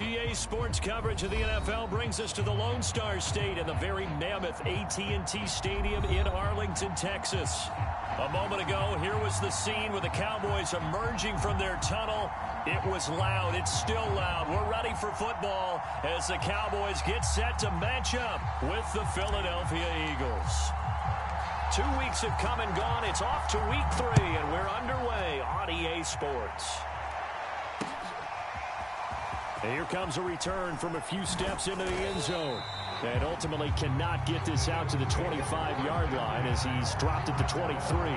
EA Sports coverage of the NFL brings us to the Lone Star State in the very mammoth AT&T Stadium in Arlington, Texas. A moment ago, here was the scene with the Cowboys emerging from their tunnel. It was loud. It's still loud. We're ready for football as the Cowboys get set to match up with the Philadelphia Eagles. 2 weeks have come and gone. It's off to week 3, and we're underway on EA Sports. And here comes a return from a few steps into the end zone. And ultimately cannot get this out to the 25-yard line as he's dropped at the 23.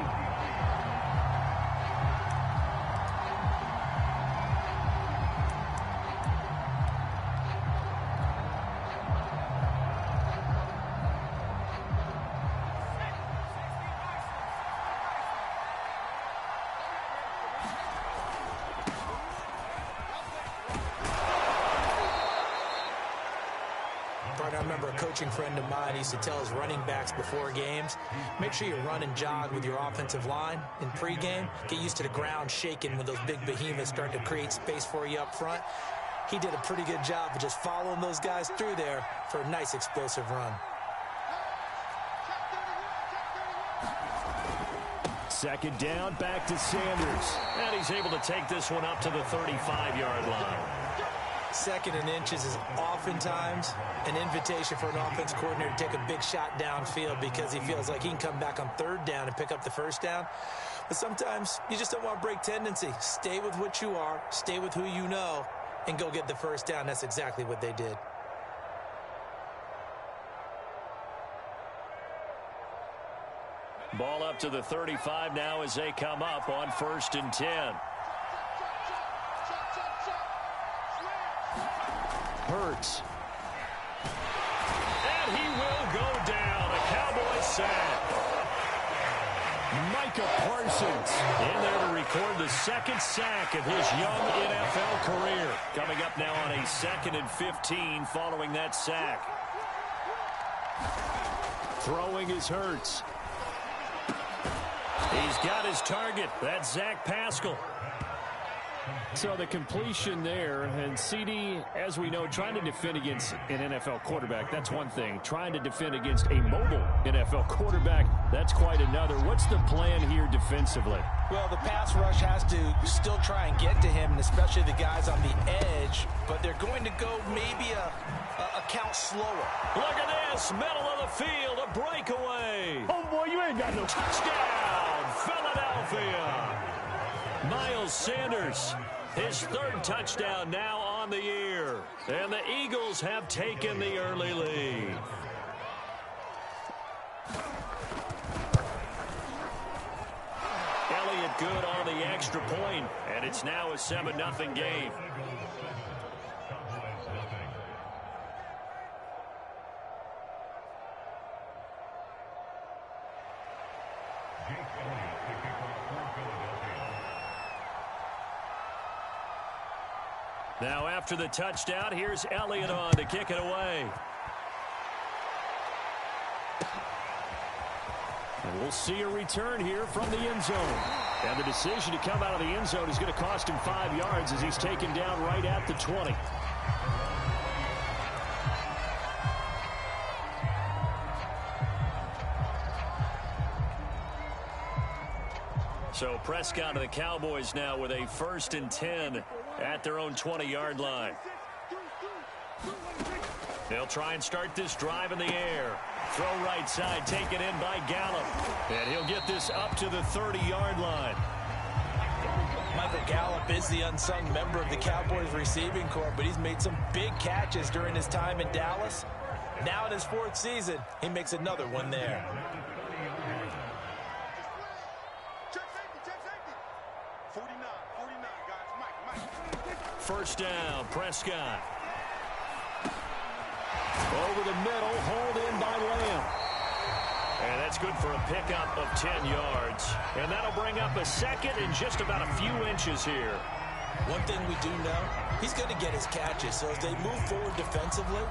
I remember a coaching friend of mine used to tell his running backs before games, make sure you run and jog with your offensive line in pregame. Get used to the ground shaking when those big behemoths start to create space for you up front. He did a pretty good job of just following those guys through there for a nice explosive run. Second down, back to Sanders. And he's able to take this one up to the 35-yard line. Second and inches is oftentimes an invitation for an offense coordinator to take a big shot downfield because he feels like he can come back on third down and pick up the first down. But sometimes you just don't want to break tendency. Stay with what you are, stay with who you know, and go get the first down. That's exactly what they did. Ball up to the 35 now as they come up on 1st and 10. Hurts. And he will go down. A Cowboy sack. Micah Parsons in there to record the second sack of his young NFL career. Coming up now on a 2nd and 15 following that sack. Throwing is Hurts. He's got his target. That's Zach Pascal. So the completion there, and CD, as we know, trying to defend against an NFL quarterback, that's one thing. Trying to defend against a mobile NFL quarterback, that's quite another. What's the plan here defensively? Well, the pass rush has to still try and get to him, and especially the guys on the edge, but they're going to go maybe a count slower. Look at this, middle of the field, a breakaway. Oh, boy, you ain't got no Touchdown, Philadelphia. Miles Sanders, his 3rd touchdown now on the year. And the Eagles have taken the early lead. Elliott good on the extra point, and it's now a 7-0 game. Now after the touchdown, here's Elliott on to kick it away. And we'll see a return here from the end zone. And the decision to come out of the end zone is going to cost him 5 yards as he's taken down right at the 20. So Prescott and the Cowboys now with a 1st and 10 at their own 20-yard line. They'll try and start this drive in the air. Throw right side, taken in by Gallup. And he'll get this up to the 30-yard line. Michael Gallup is the unsung member of the Cowboys receiving corps, but he's made some big catches during his time in Dallas. Now in his 4th season, he makes another one there. First down, Prescott. Over the middle, hauled in by Lamb. And that's good for a pickup of 10 yards. And that'll bring up a 2nd and just about a few inches here. One thing we do know, he's going to get his catches. So as they move forward defensively,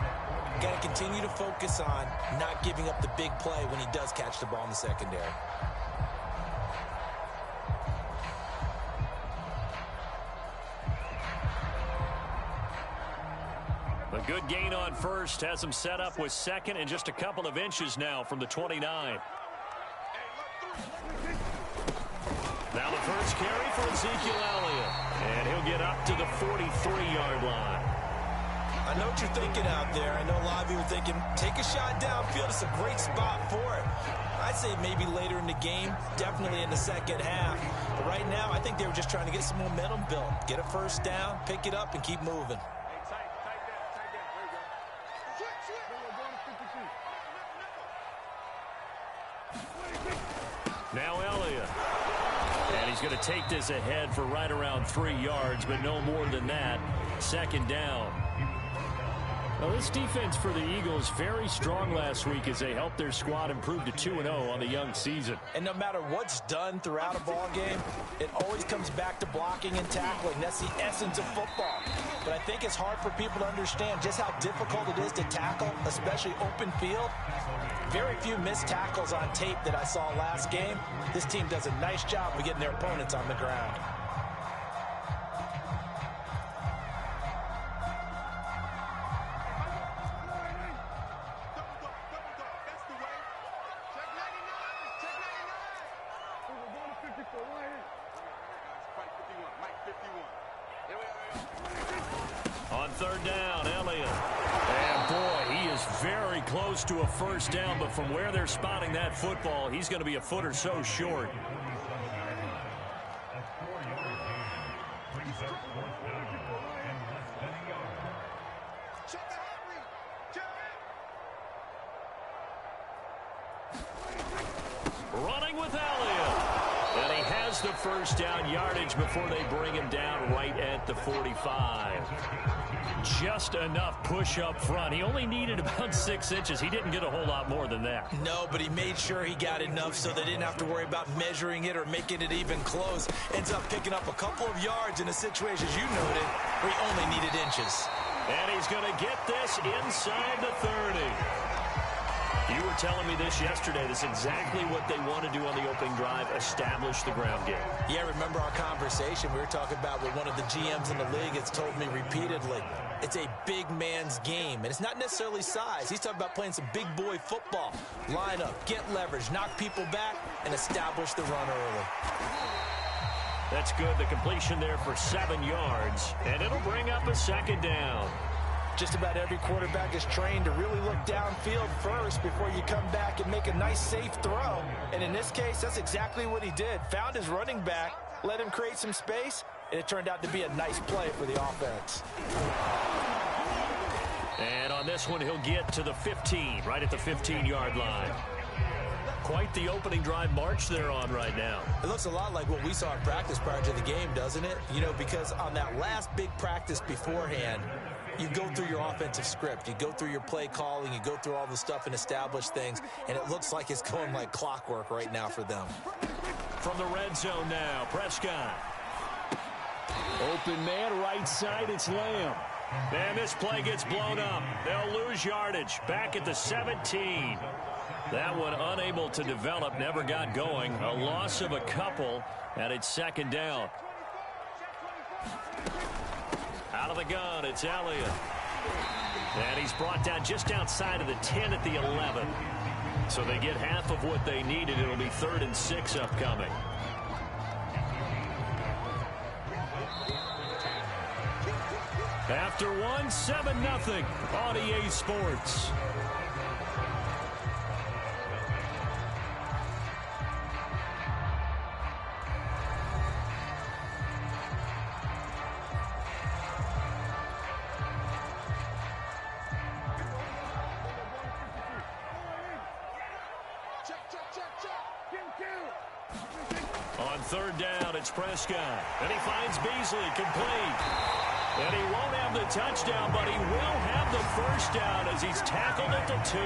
got to continue to focus on not giving up the big play when he does catch the ball in the secondary. Good gain on first. Has him set up with second and just a couple of inches now from the 29. Now the first carry for Ezekiel Elliott. And he'll get up to the 43-yard line. I know what you're thinking out there. I know a lot of you are thinking, take a shot downfield. It's a great spot for it. I'd say maybe later in the game, definitely in the second half. But right now, I think they were just trying to get some momentum built. Get a first down, pick it up, and keep moving. Now Elliott. And he's going to take this ahead for right around 3 yards, but no more than that. Second down. Well, this defense for the Eagles very strong last week as they helped their squad improve to 2-0 on the young season. And no matter what's done throughout a ball game, it always comes back to blocking and tackling. That's the essence of football. But I think it's hard for people to understand just how difficult it is to tackle, especially open field. Very few missed tackles on tape that I saw last game. This team does a nice job of getting their opponents on the ground. On third down, Elliott. And boy, he is very close to a first down, but from where they're spotting that football, he's going to be a foot or so short. Running with Elliott. And he has the first down yardage before they bring him down right at the 45. Just enough push up front. He only needed about 6 inches. He didn't get a whole lot more than that. No, but he made sure he got enough so they didn't have to worry about measuring it or making it even close. Ends up picking up a couple of yards in a situation, as you noted, where he only needed inches. And he's going to get this inside the 30. You were telling me this yesterday. This is exactly what they want to do on the opening drive, establish the ground game. Yeah, remember our conversation. We were talking about what one of the GMs in the league has told me repeatedly. It's a big man's game, and it's not necessarily size. He's talking about playing some big boy football. Line up, get leverage, knock people back, and establish the run early. That's good. The completion there for 7 yards, and it'll bring up a second down. Just about every quarterback is trained to really look downfield first before you come back and make a nice, safe throw. And in this case, that's exactly what he did. Found his running back, let him create some space, and it turned out to be a nice play for the offense. And on this one, he'll get to the 15, right at the 15-yard line. Quite the opening drive march they're on right now. It looks a lot like what we saw in practice prior to the game, doesn't it? You know, because on that last big practice beforehand, you go through your offensive script. You go through your play calling. You go through all the stuff and establish things. And it looks like it's going like clockwork right now for them. From the red zone now, Prescott. Open man, right side, it's Lamb. And this play gets blown up. They'll lose yardage. Back at the 17. That one unable to develop, never got going. A loss of a couple, and it's second down. Out of the gun, it's Elliott. And he's brought down just outside of the 10 at the 11. So they get half of what they needed. It'll be 3rd and 6 upcoming. After one, 7-0 on EA Sports. On third down, it's Prescott. And he finds Beasley complete. And he won't have the touchdown, but he will have the first down as he's tackled at the 2.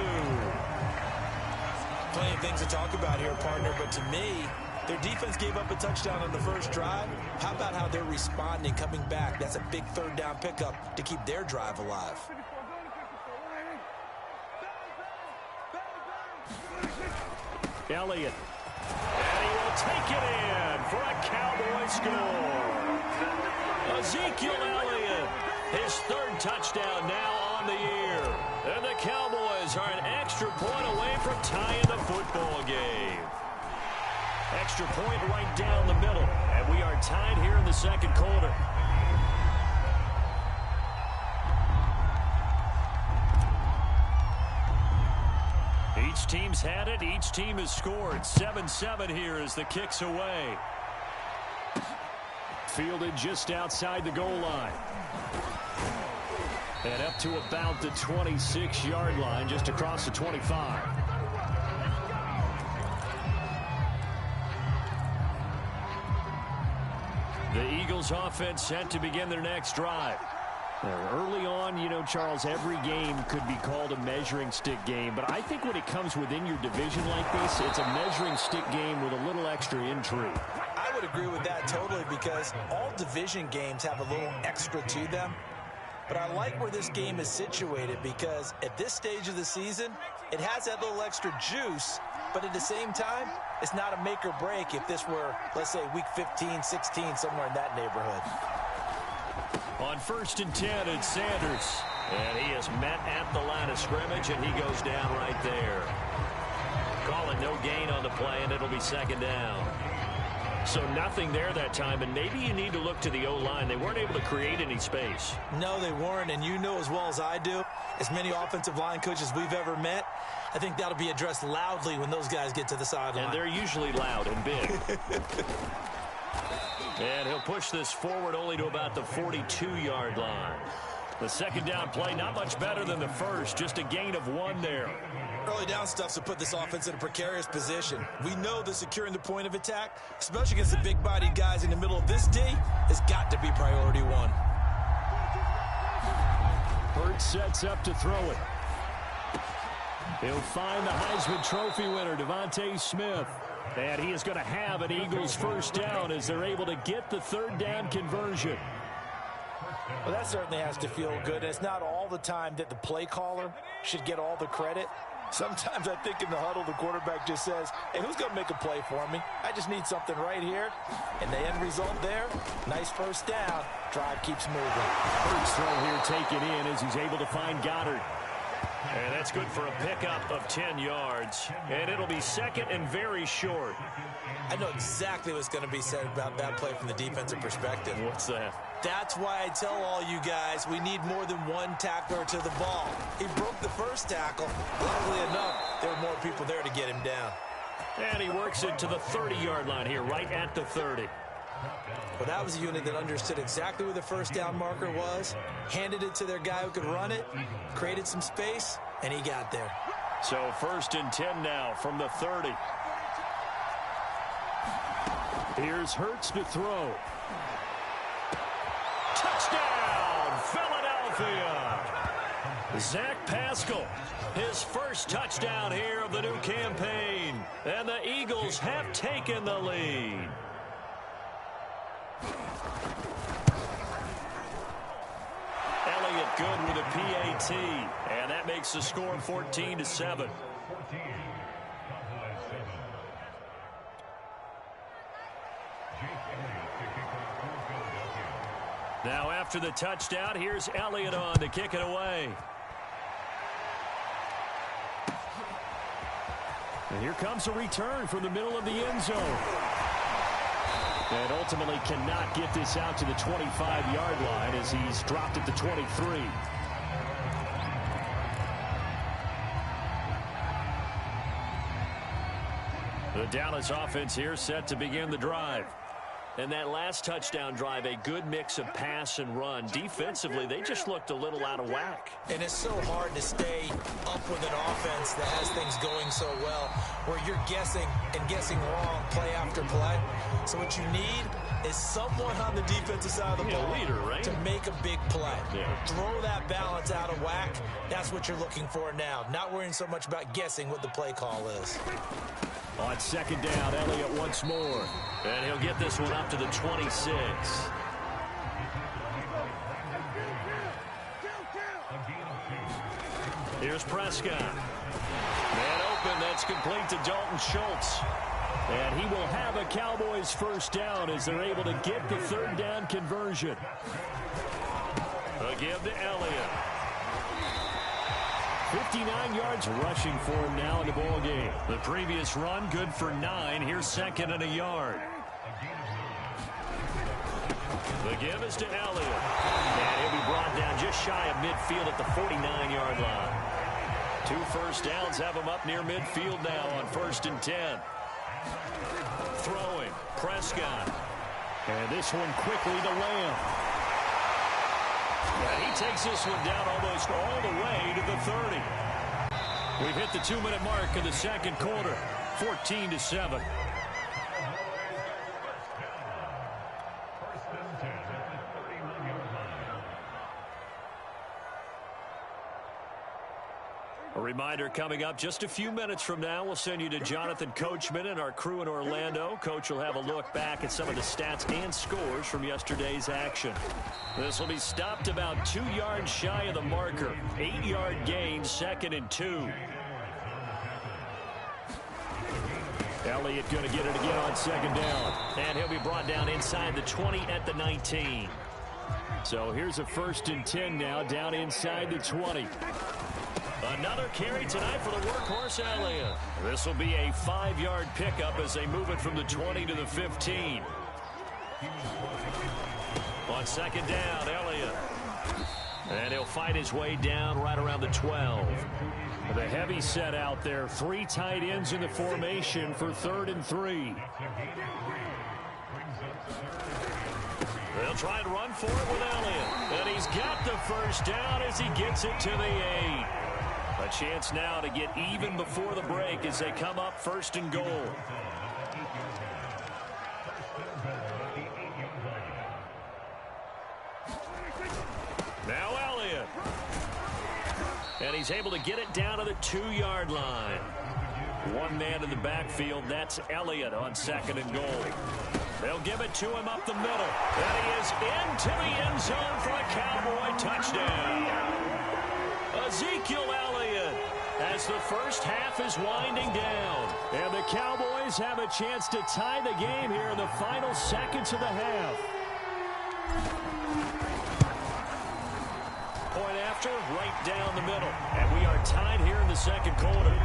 Plenty of things to talk about here, partner, but to me, their defense gave up a touchdown on the first drive. How about how they're responding, coming back? That's a big third down pickup to keep their drive alive. Elliott. And he will take it in for a Cowboy score. Ezekiel Elliott, his 3rd touchdown now on the year. And the Cowboys are an extra point away from tying the football game. Extra point right down the middle. And we are tied here in the second quarter. Each team's had it. Each team has scored. 7-7 here as the kick's away. Fielded just outside the goal line. And up to about the 26-yard line, just across the 25. The Eagles offense set to begin their next drive. Early on, you know, Charles, every game could be called a measuring stick game. But I think when it comes within your division like this, it's a measuring stick game with a little extra intrigue. I would agree with that totally because all division games have a little extra to them. But I like where this game is situated because at this stage of the season, it has that little extra juice. But at the same time, it's not a make or break if this were, let's say, week 15, 16, somewhere in that neighborhood. On 1st and 10, it's Sanders. And he is met at the line of scrimmage, and he goes down right there. Call it no gain on the play, and it'll be second down. So nothing there that time, and maybe you need to look to the O-line. They weren't able to create any space. No, they weren't, and you know as well as I do, as many offensive line coaches we've ever met, I think that'll be addressed loudly when those guys get to the sideline. And they're usually loud and big. And he'll push this forward only to about the 42-yard line. The second down play, not much better than the first, just a gain of 1 there. Early down stuff's to put this offense in a precarious position. We know that securing the point of attack, especially against the big-bodied guys in the middle of this D, has got to be priority 1. Hurts sets up to throw it. He'll find the Heisman Trophy winner, Devontae Smith. And he is going to have an Eagles first down as they're able to get the third down conversion. Well, that certainly has to feel good. It's not all the time that the play caller should get all the credit. Sometimes I think in the huddle, the quarterback just says, hey, who's going to make a play for me? I just need something right here. And the end result there, nice first down. Drive keeps moving. First throw here taken in as he's able to find Goddard. And that's good for a pickup of 10 yards. And it'll be second and very short. I know exactly what's going to be said about that play from the defensive perspective. What's that? That's why I tell all you guys we need more than one tackler to the ball. He broke the first tackle. Luckily enough, there were more people there to get him down. And he works it to the 30-yard line here, right at the 30. Well, that was a unit that understood exactly where the first down marker was, handed it to their guy who could run it, created some space, and he got there. So 1st and 10 now from the 30. Here's Hurts to throw. Touchdown, Philadelphia! Zach Pascal, his first touchdown here of the new campaign. And the Eagles have taken the lead. Elliott good with a PAT. And that makes the score 14-7. Now after the touchdown, here's Elliott on to kick it away. And here comes a return from the middle of the end zone. And ultimately cannot get this out to the 25-yard line as he's dropped at the 23. The Dallas offense here set to begin the drive. And that last touchdown drive, a good mix of pass and run. Defensively, they just looked a little out of whack. And it's so hard to stay up with an offense that has things going so well, where you're guessing and guessing wrong play after play. So what you need is someone on the defensive side of the ball leader, right? to make a big play. Yeah. Throw that balance out of whack. That's what you're looking for now. Not worrying so much about guessing what the play call is. On second down, Elliott once more. And he'll get this one up to the 26. Here's Prescott. Man open, that's complete to Dalton Schultz. And he will have a Cowboys first down as they're able to get the third down conversion. A give to Elliott. 59 yards rushing for him now in the ball game. The previous run good for 9. Here's second and a yard. The give is to Elliott. And he'll be brought down just shy of midfield at the 49-yard line. 2 first downs have him up near midfield now on 1st and 10. Throwing, Prescott. And this one quickly to Lamb. And he takes this one down almost all the way to the 30. We've hit the 2-minute mark of the second quarter, 14-7. A reminder coming up just a few minutes from now, we'll send you to Jonathan Coachman and our crew in Orlando. Coach will have a look back at some of the stats and scores from yesterday's action. This will be stopped about 2 yards shy of the marker. 8-yard gain, 2nd and 2. Elliott going to get it again on 2nd down. And he'll be brought down inside the 20 at the 19. So here's a 1st and 10 now, down inside the 20. Another carry tonight for the workhorse Elliott. This will be a 5-yard pickup as they move it from the 20 to the 15. On 2nd down, Elliott. And he'll fight his way down right around the 12. The heavy set out there. 3 tight ends in the formation for 3rd and 3. They'll try and run for it with Elliott. And he's got the first down as he gets it to the 8. A chance now to get even before the break as they come up 1st and goal. Now Elliott. And he's able to get it down to the 2-yard line. 1 man in the backfield. That's Elliott on 2nd and goal. They'll give it to him up the middle. And he is into the end zone for a Cowboy touchdown. Ezekiel Elliott as the first half is winding down. And the Cowboys have a chance to tie the game here in the final seconds of the half. Point after, right down the middle. And we are tied here in the second quarter.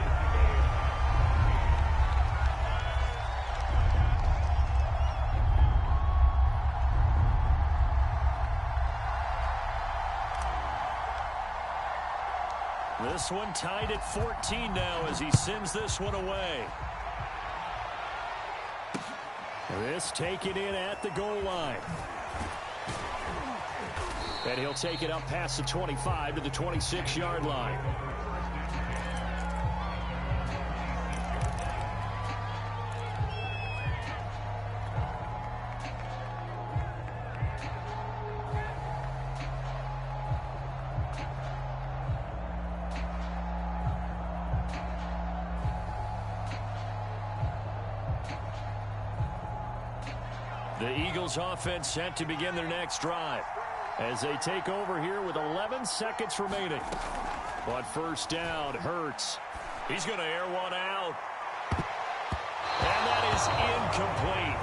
This one tied at 14 now as he sends this one away. This taken in at the goal line. And he'll take it up past the 25 to the 26-yard line. The Eagles offense set to begin their next drive as they take over here with 11 seconds remaining. On 1st down, Hurts. He's going to air one out. And that is incomplete.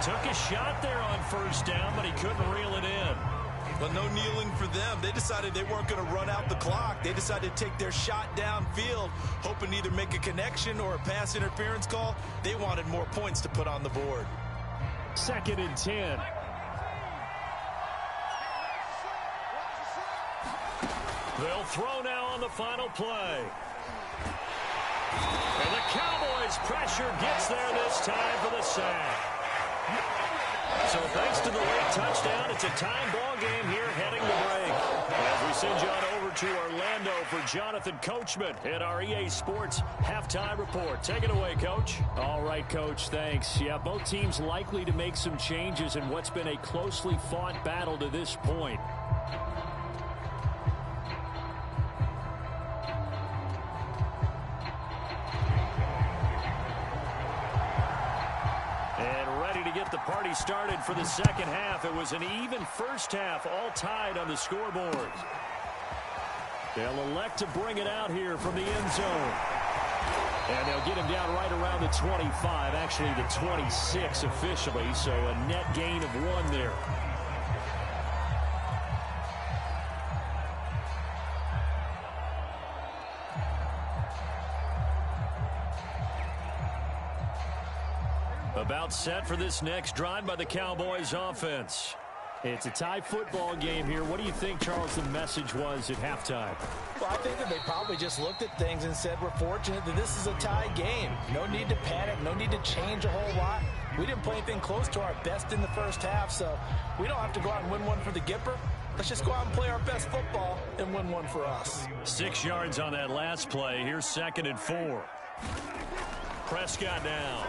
Took a shot there on 1st down, but he couldn't reel it in. Well, no kneeling for them. They decided they weren't going to run out the clock. They decided to take their shot downfield, hoping to either make a connection or a pass interference call. They wanted more points to put on the board. 2nd and 10. They'll throw now on the final play. And the Cowboys' pressure gets there this time for the sack. So thanks to the late touchdown, it's a time ball game here heading to break. As we send you on over to Orlando for Jonathan Coachman at our EA Sports halftime report. Take it away, Coach. All right, Coach, thanks. Yeah, both teams likely to make some changes in what's been a closely fought battle to this point. The party started for the second half. It was an even first half, all tied on the scoreboard. They'll elect to bring it out here from the end zone. And they'll get him down right around the 25, actually the 26 officially, so a net gain of 1 there. About set for this next drive by the Cowboys offense. It's a tie football game here. What do you think, Charles, the message was at halftime? Well, I think that they probably just looked at things and said, we're fortunate that this is a tie game. No need to panic. No need to change a whole lot. We didn't play anything close to our best in the first half, so we don't have to go out and win one for the Gipper. Let's just go out and play our best football and win one for us. 6 yards on that last play. Here's 2nd and 4. Prescott now.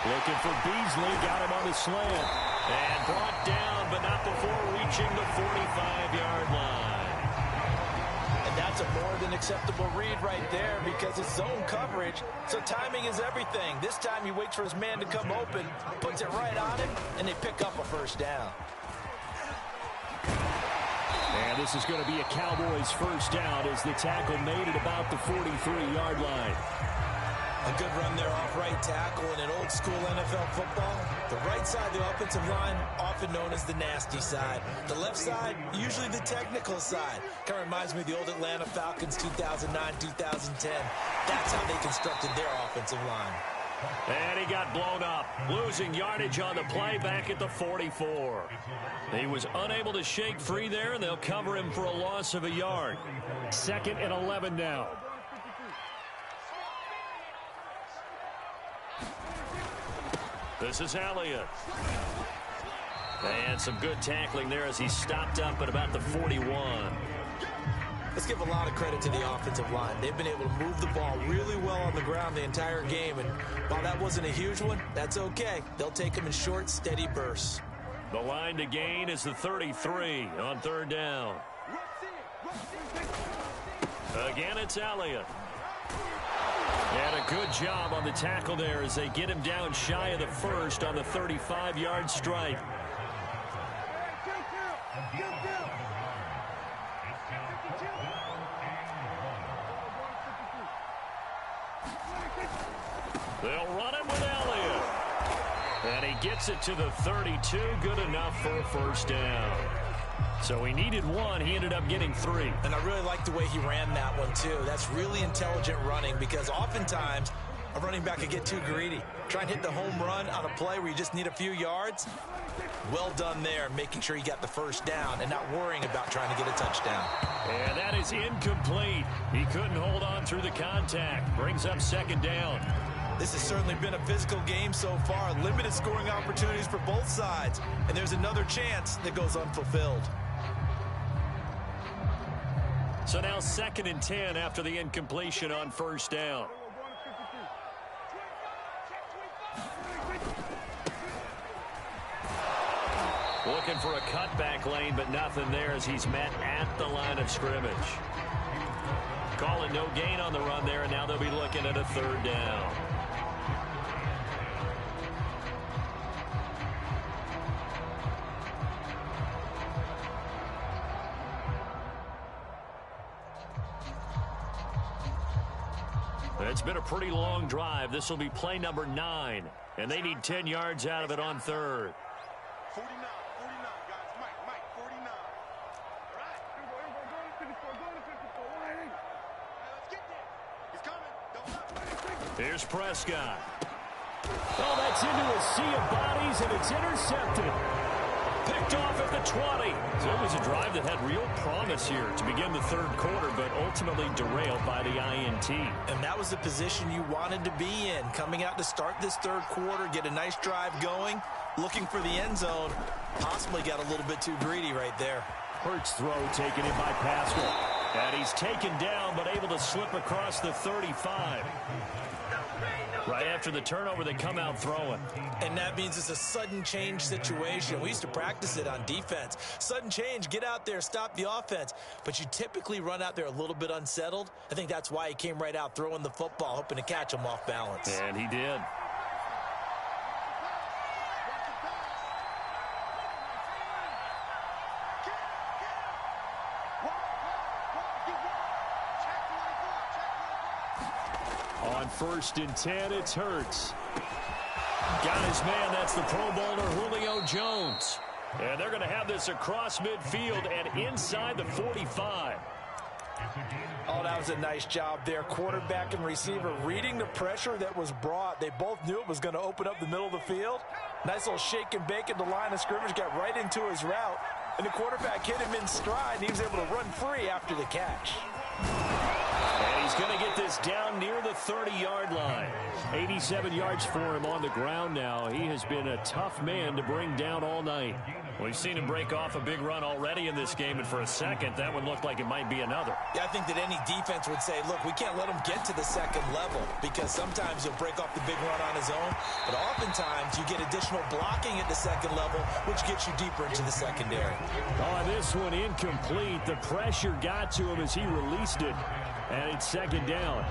Looking for Beasley. Got him on the slant. And brought down, but not before reaching the 45-yard line. And that's a more than acceptable read right there because it's zone coverage, so timing is everything. This time he waits for his man to come open, puts it right on him, and they pick up a first down. And this is going to be a Cowboys first down as the tackle made it about the 43-yard line. A good run there off right tackle in an old-school NFL football. The right side of the offensive line, often known as the nasty side. The left side, usually the technical side. Kind of reminds me of the old Atlanta Falcons 2009-2010. That's how they constructed their offensive line. And he got blown up, losing yardage on the play back at the 44. He was unable to shake free there, and they'll cover him for a loss of a yard. 2nd and 11 now. This is Elliott. And some good tackling there as he stopped up at about the 41. Let's give a lot of credit to the offensive line. They've been able to move the ball really well on the ground the entire game. And while that wasn't a huge one, that's okay. They'll take them in short, steady bursts. The line to gain is the 33 on 3rd down. Again, it's Elliott. And a good job on the tackle there as they get him down shy of the first on the 35-yard strike. They'll run it with Elliott. And he gets it to the 32. Good enough for a first down. So he needed 1. He ended up getting 3. And I really like the way he ran that one, too. That's really intelligent running because oftentimes a running back could get too greedy. Try and hit the home run on a play where you just need a few yards. Well done there, making sure he got the first down and not worrying about trying to get a touchdown. And that is incomplete. He couldn't hold on through the contact. Brings up 2nd down. This has certainly been a physical game so far. Limited scoring opportunities for both sides. And there's another chance that goes unfulfilled. So now 2nd and 10 after the incompletion on first down. Looking for a cutback lane, but nothing there as he's met at the line of scrimmage. Calling no gain on the run there, and now they'll be looking at a 3rd down. It's been a pretty long drive. This will be play number 9, and they need 10 yards out of it on 3rd. 49, guys. Mike, 49. All right. Let's get there. He's coming. Here's Prescott. Oh, that's into a sea of bodies, and it's intercepted. Picked off at the 20. So it was a drive that had real promise here to begin the 3rd quarter, but ultimately derailed by the INT. And that was the position you wanted to be in. Coming out to start this 3rd quarter, get a nice drive going, looking for the end zone. Possibly got a little bit too greedy right there. Hurts throw taken in by Pascal. And he's taken down, but able to slip across the 35. Right after the turnover, they come out throwing. And that means it's a sudden change situation. We used to practice it on defense. Sudden change, get out there, stop the offense. But you typically run out there a little bit unsettled. I think that's why he came right out throwing the football, hoping to catch him off balance. And he did. On 1st and 10, it's Hurts. Got his man, that's the Pro Bowler Julio Jones. And they're going to have this across midfield and inside the 45. Oh, that was a nice job there. Quarterback and receiver reading the pressure that was brought. They both knew it was going to open up the middle of the field. Nice little shake and bake at the line of scrimmage, got right into his route. And the quarterback hit him in stride, and he was able to run free after the catch. And he's going to get this down near the 30-yard line. 87 yards for him on the ground now. He has been a tough man to bring down all night. We've seen him break off a big run already in this game, and for a second, that one looked like it might be another. Yeah, I think that any defense would say, look, we can't let him get to the second level, because sometimes he'll break off the big run on his own, but oftentimes you get additional blocking at the second level, which gets you deeper into the secondary. Oh, this one incomplete. The pressure got to him as he released it, and it's second down.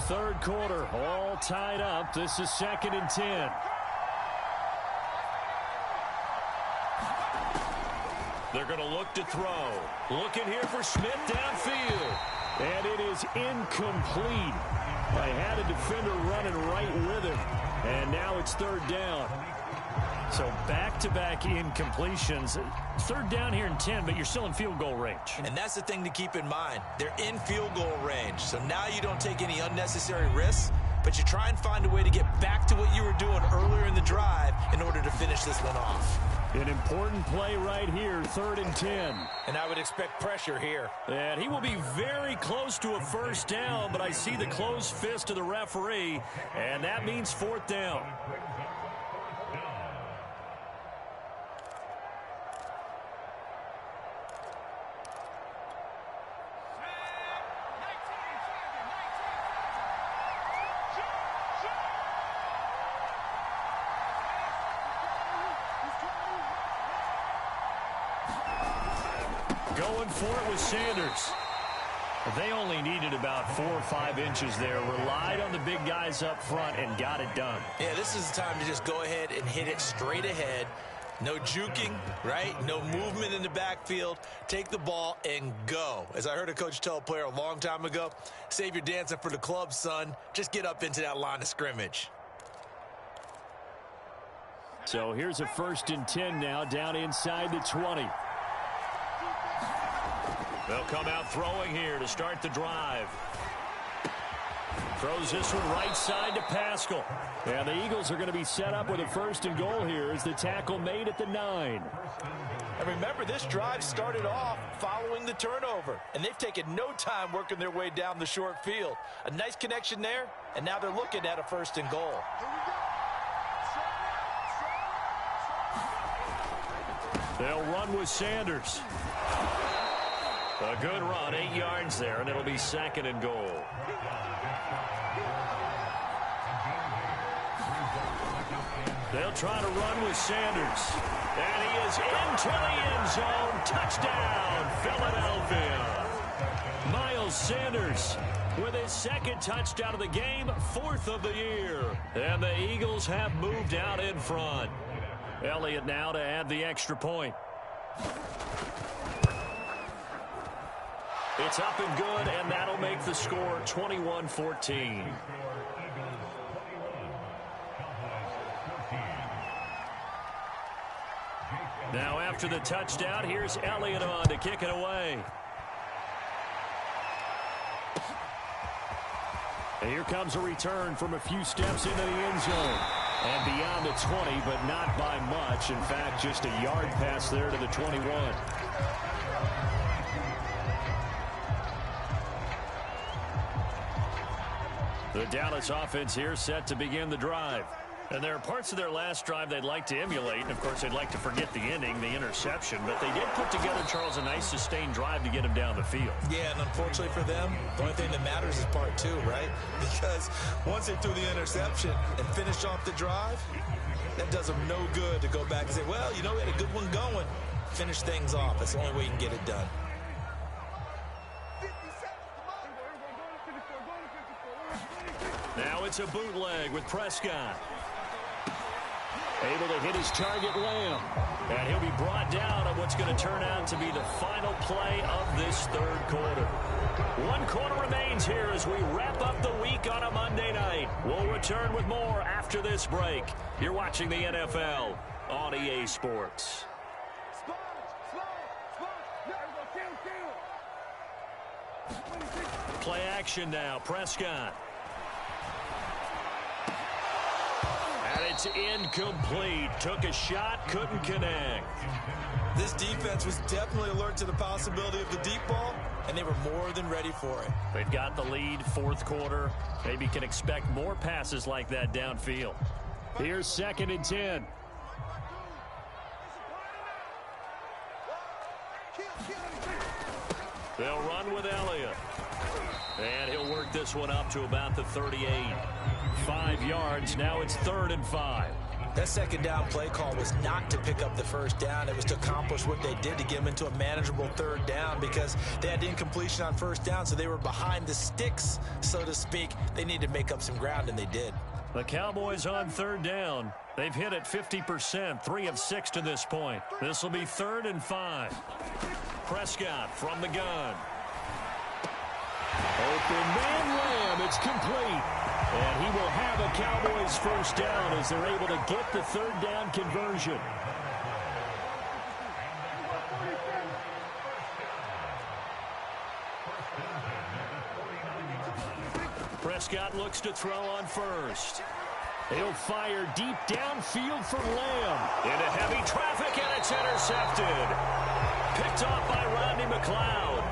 Third quarter, all tied up. This is 2nd and 10. They're going to look to throw. Looking here for Smith downfield. And it is incomplete. They had a defender running right with him. And now it's 3rd down. So back-to-back incompletions. 3rd down here in 10, but you're still in field goal range. And that's the thing to keep in mind. They're in field goal range. So now you don't take any unnecessary risks, but you try and find a way to get back to what you were doing earlier in the drive in order to finish this one off. An important play right here, 3rd and 10. And I would expect pressure here. And he will be very close to a first down, but I see the closed fist of the referee, and that means 4th down. Going for it with Sanders. They only needed about 4 or 5 inches there. Relied on the big guys up front and got it done. Yeah, this is the time to just go ahead and hit it straight ahead. No juking, right? No movement in the backfield. Take the ball and go. As I heard a coach tell a player a long time ago, save your dancing for the club, son. Just get up into that line of scrimmage. So here's a 1st and 10 now, down inside the 20. They'll come out throwing here to start the drive. Throws this one right side to Pascal. And the Eagles are going to be set up with a 1st and goal here as the tackle made at the 9. And remember, this drive started off following the turnover. And they've taken no time working their way down the short field. A nice connection there, and now they're looking at a 1st and goal. They'll run with Sanders. A good run, 8 yards there, and it'll be 2nd and goal. They'll try to run with Sanders. And he is into the end zone. Touchdown, Philadelphia. Miles Sanders with his 2nd touchdown of the game, 4th of the year. And the Eagles have moved out in front. Elliott now to add the extra point. It's up and good, and that'll make the score 21-14. Now after the touchdown, here's Elliott on to kick it away. And here comes a return from a few steps into the end zone. And beyond the 20, but not by much. In fact, just a yard pass there to the 21. The Dallas offense here set to begin the drive. And there are parts of their last drive they'd like to emulate. And, of course, they'd like to forget the inning, the interception. But they did put together, Charles, a nice sustained drive to get him down the field. Yeah, and unfortunately for them, the only thing that matters is part 2, right? Because once they threw the interception and finished off the drive, that does them no good to go back and say, well, you know, we had a good one going. Finish things off. That's the only way you can get it done. Now it's a bootleg with Prescott. Able to hit his target, Lamb. And he'll be brought down on what's going to turn out to be the final play of this 3rd quarter. 1 quarter remains here as we wrap up the week on a Monday night. We'll return with more after this break. You're watching the NFL on EA Sports. Sponge, sponge, sponge, Play action now. Prescott. And it's incomplete. Took a shot, couldn't connect. This defense was definitely alert to the possibility of the deep ball, and they were more than ready for it. They've got the lead, fourth quarter. Maybe can expect more passes like that downfield. Here's 2nd and 10. They'll run with Elliott. And he'll work this one up to about the 38. 5 yards. Now it's 3rd and 5. That second down play call was not to pick up the first down. It was to accomplish what they did to get them into a manageable 3rd down because they had incompletion on first down, so they were behind the sticks, so to speak. They needed to make up some ground, and they did. The Cowboys on 3rd down. They've hit it 50%, 3 of 6 to this point. This will be 3rd and 5. Prescott from the gun. Open man Lamb. It's complete. And he will have a Cowboys first down as they're able to get the 3rd down conversion. Prescott looks to throw on first. He'll fire deep downfield for Lamb. Into heavy traffic, and it's intercepted. Picked off by Rodney McLeod.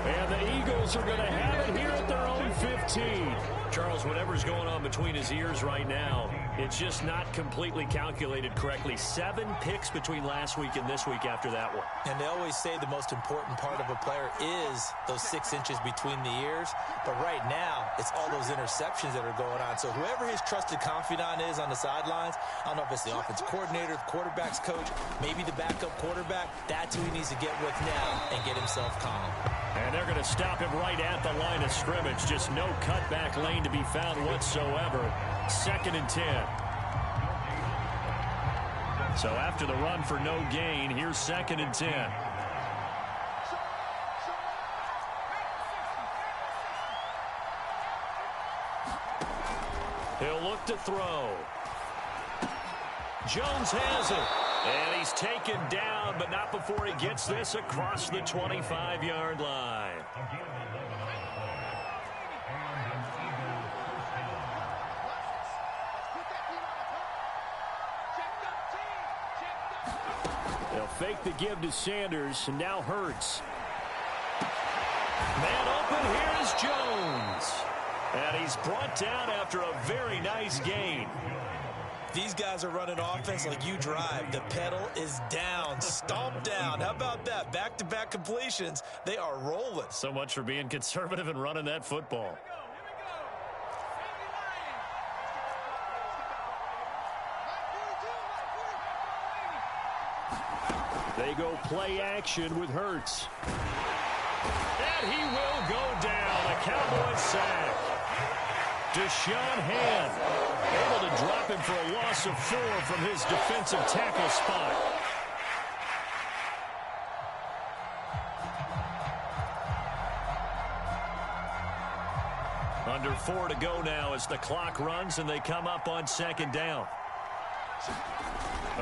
And the Eagles are going to have it here at their own 15. Charles, whatever's going on between his ears right now, it's just not completely calculated correctly. 7 picks between last week and this week after that one. And they always say the most important part of a player is those 6 inches between the ears. But right now, it's all those interceptions that are going on. So whoever his trusted confidant is on the sidelines, I don't know if it's the offensive coordinator, the quarterback's coach, maybe the backup quarterback, that's who he needs to get with now and get himself calm. And they're going to stop him right at the line of scrimmage. Just no cutback lane to be found whatsoever. 2nd and 10. So after the run for no gain, here's 2nd and 10. He'll look to throw. Jones has it. And he's taken down, but not before he gets this across the 25-yard line. They'll fake the give to Sanders, and now Hurts. Man open, here is Jones. And he's brought down after a very nice gain. These guys are running offense like you drive. The pedal is down, stomped down. How about that? Back-to-back completions. They are rolling. So much for being conservative and running that football. They go play action with Hurts. And he will go down. A Cowboys sack. Deshaun Hand able to drop him for a loss of 4 from his defensive tackle spot. Under 4 to go now as the clock runs and they come up on 2nd down.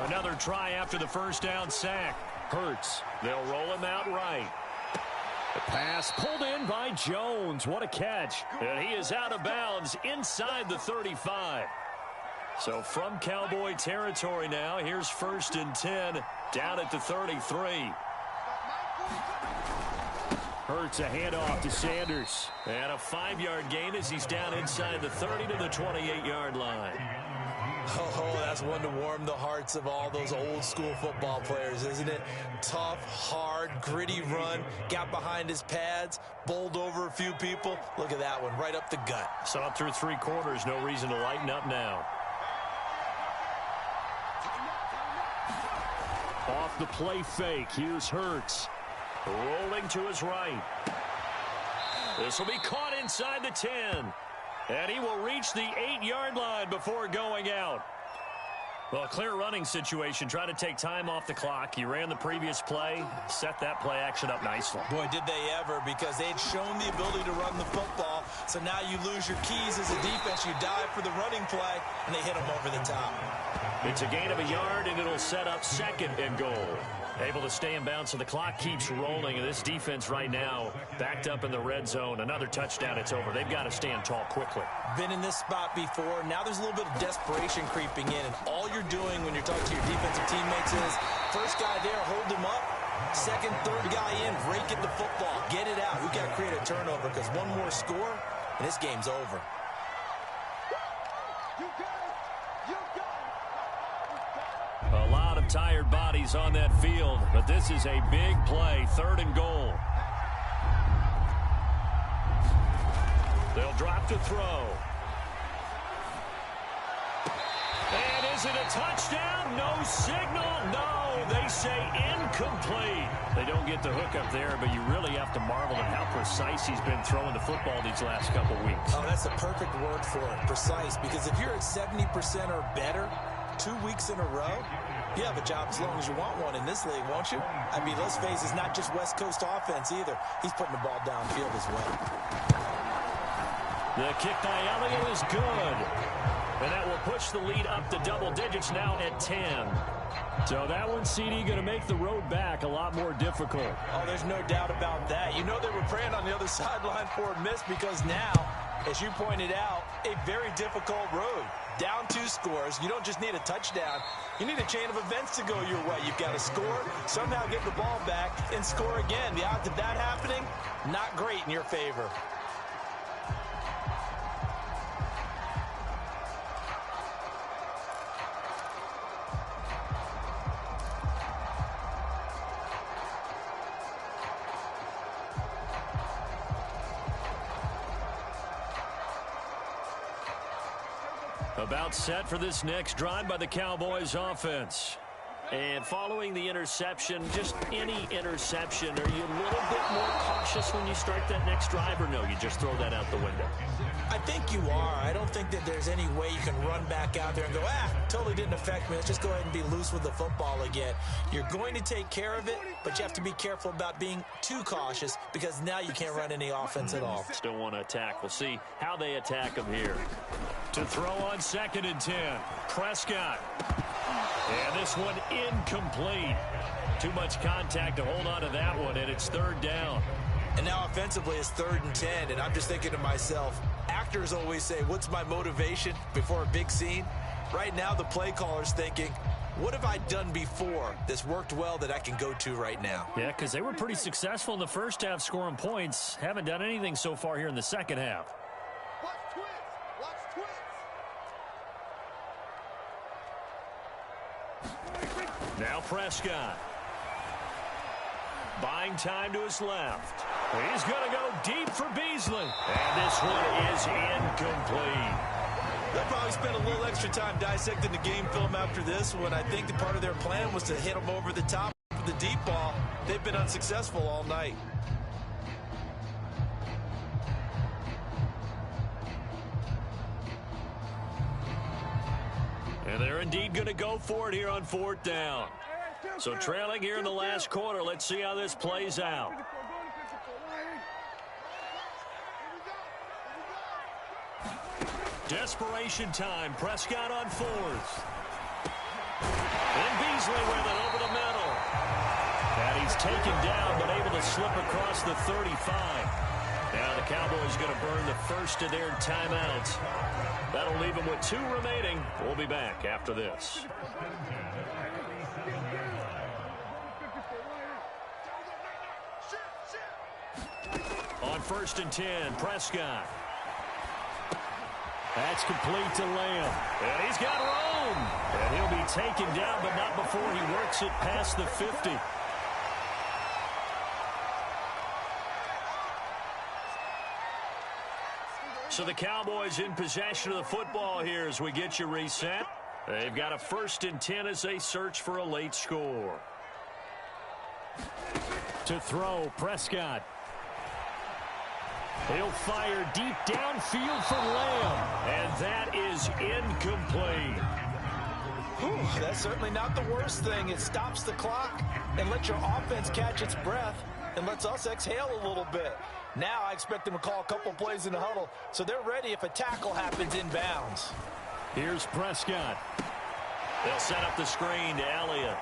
Another try after the first down sack. Hurts. They'll roll him out right. The pass pulled in by Jones. What a catch. And he is out of bounds inside the 35. So from Cowboy territory now, here's 1st and 10 down at the 33. Hurts a handoff to Sanders. And a 5-yard gain as he's down inside the 30 to the 28-yard line. Oh, that's one to warm the hearts of all those old-school football players, isn't it? Tough, hard, gritty run, got behind his pads, bowled over a few people. Look at that one, right up the gut. Saw it through 3 quarters, no reason to lighten up now. Off the play fake, here's Hurts. Rolling to his right. This will be caught inside the 10. And he will reach the 8-yard line before going out. Well, a clear running situation. Try to take time off the clock. He ran the previous play, set that play action up nicely. Boy, did they ever, because they'd shown the ability to run the football. So now you lose your keys as a defense. You dive for the running play, and they hit them over the top. It's a gain of a yard, and it'll set up 2nd and goal. Able to stay in bounds, so the clock keeps rolling. And this defense right now backed up in the red zone. Another touchdown, it's over. They've got to stand tall quickly. Been in this spot before. Now there's a little bit of desperation creeping in. And all you're doing when you're talking to your defensive teammates is, first guy there, hold him up. Second, third guy in, rake at the football. Get it out. We've got to create a turnover because one more score, and this game's over. A lot of tired bodies on that field, but this is a big play, 3rd and goal. They'll drop to throw. And is it a touchdown? No signal. No, they say incomplete. They don't get the hook up there, but you really have to marvel at how precise he's been throwing the football these last couple weeks. Oh, that's the perfect word for it, precise, because if you're at 70% or better 2 weeks in a row, you have a job as long as you want one in this league, won't you? I mean, let's face it, it's not just West Coast offense either. He's putting the ball downfield as well. The kick by Elliott is good. And that will push the lead up to double digits now at 10. So that one, CD, going to make the road back a lot more difficult. Oh, there's no doubt about that. You know they were praying on the other sideline for a miss because now, as you pointed out, a very difficult road. Down 2 scores. You don't just need a touchdown. You need a chain of events to go your way. You've got to score, somehow get the ball back, and score again. The odds of that happening, not great in your favor. About set for this next drive by the Cowboys offense. And following the interception, just any interception, are you a little bit more cautious when you start that next drive, or no, you just throw that out the window? I think you are. I don't think that there's any way you can run back out there and go, totally didn't affect me. Let's just go ahead and be loose with the football again. You're going to take care of it, but you have to be careful about being too cautious because now you can't run any offense at all. Still want to attack. We'll see how they attack them here. To throw on 2nd and 10, Prescott. And this one incomplete. Too much contact to hold on to that one, and it's 3rd down. And now offensively it's 3rd and 10, and I'm just thinking to myself, actors always say, what's my motivation before a big scene? Right now the play caller's thinking, what have I done before that's worked well that I can go to right now? Yeah, because they were pretty successful in the first half scoring points. Haven't done anything so far here in the second half. Watch twins. Watch twins. Now Prescott. Buying time to his left. He's going to go deep for Beasley. And this one is incomplete. They'll probably spend a little extra time dissecting the game film after this one. I think the part of their plan was to hit them over the top of the deep ball. They've been unsuccessful all night. And they're indeed going to go for it here on 4th down. So trailing here in the last quarter. Let's see how this plays out. Desperation time. Prescott on 4th. And Beasley with it over the middle. And he's taken down but able to slip across the 35. Now the Cowboys going to burn the first of their timeouts. That'll leave them with 2 remaining. We'll be back after this. On 1st and 10, Prescott. That's complete to Lamb. And he's got room. And he'll be taken down, but not before he works it past the 50. So the Cowboys in possession of the football here as we get you reset. They've got a 1st and 10 as they search for a late score. To throw, Prescott. He'll fire deep downfield for Lamb. And that is incomplete. Whew, that's certainly not the worst thing. It stops the clock and lets your offense catch its breath and lets us exhale a little bit. Now I expect them to call a couple plays in the huddle so they're ready if a tackle happens in bounds. Here's Prescott. They'll set up the screen to Elliott.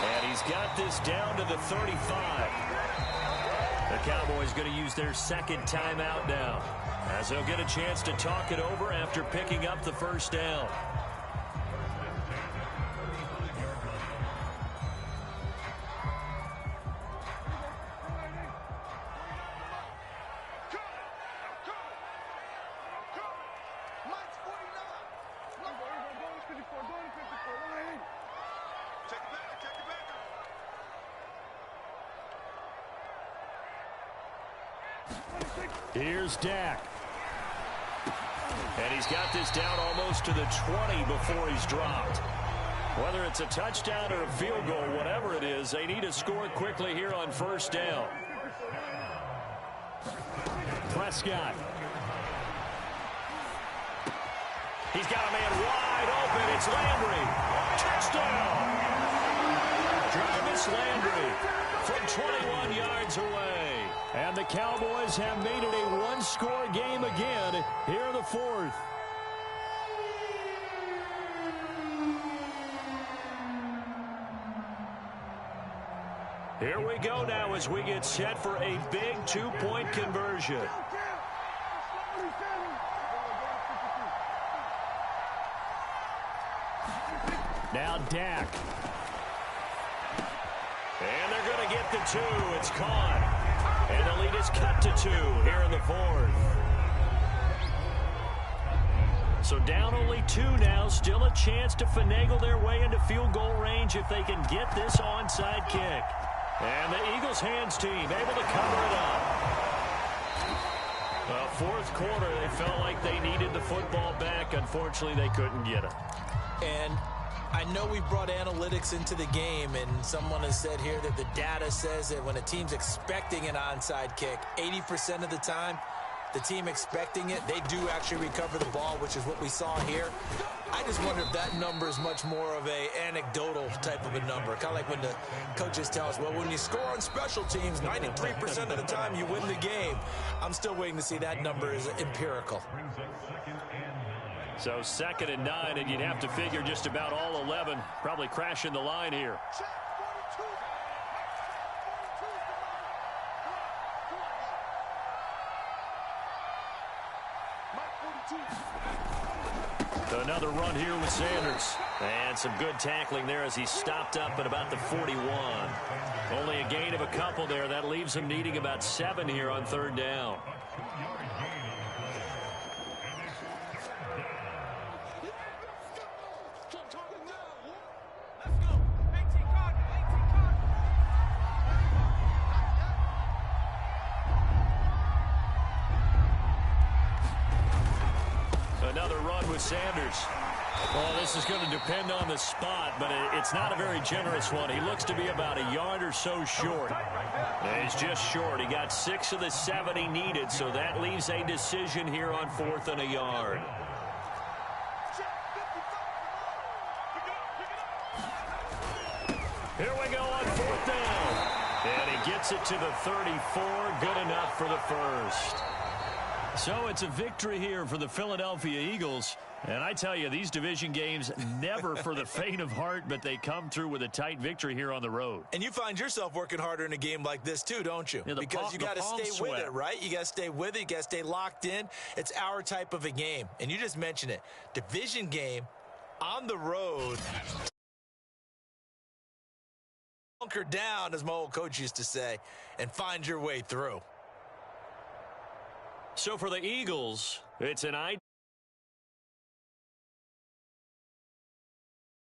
And he's got this down to the 35. The Cowboys going to use their second timeout now, as they'll get a chance to talk it over after picking up the first down. Here's Dak. And he's got this down almost to the 20 before he's dropped. Whether it's a touchdown or a field goal, whatever it is, they need to score quickly here on first down. Prescott. He's got a man wide open. It's Landry. Touchdown! Jarvis Landry from 21 yards away. And the Cowboys have made it a one-score game again here in the fourth. Here we go now as we get set for a big two-point conversion. Now Dak. And they're going to get the two. It's caught. And the lead is cut to 2 here in the fourth. So down only 2 now. Still a chance to finagle their way into field goal range if they can get this onside kick. And the Eagles hands team able to cover it up. Well, fourth quarter, they felt like they needed the football back. Unfortunately, they couldn't get it. And I know we brought analytics into the game, and someone has said here that the data says that when a team's expecting an onside kick, 80% of the time, the team expecting it, they do actually recover the ball, which is what we saw here. I just wonder if that number is much more of a anecdotal type of a number. Kind of like when the coaches tell us, well, when you score on special teams, 93% of the time you win the game. I'm still waiting to see that number is empirical. So 2nd and 9, and you'd have to figure just about all 11 probably crashing the line here. Another run here with Sanders. And some good tackling there as he stopped up at about the 41. Only a gain of a couple there. That leaves him needing about 7 here on 3rd down. Another run with Sanders. Well, this is going to depend on the spot, but it's not a very generous one. He looks to be about a yard or so short. He's just short. He got 6 of the 7 he needed, so that leaves a decision here on 4th and a yard. Here we go on 4th down. And he gets it to the 34. Good enough for the first. So it's a victory here for the Philadelphia Eagles. And I tell you, these division games never for the faint of heart, but they come through with a tight victory here on the road. And you find yourself working harder in a game like this too, don't you? Yeah, because you got to stay with it, right? You got to stay with it. You got to stay locked in. It's our type of a game. And you just mentioned it. Division game on the road. Bunker down, as my old coach used to say, and find your way through. So for the Eagles, it's an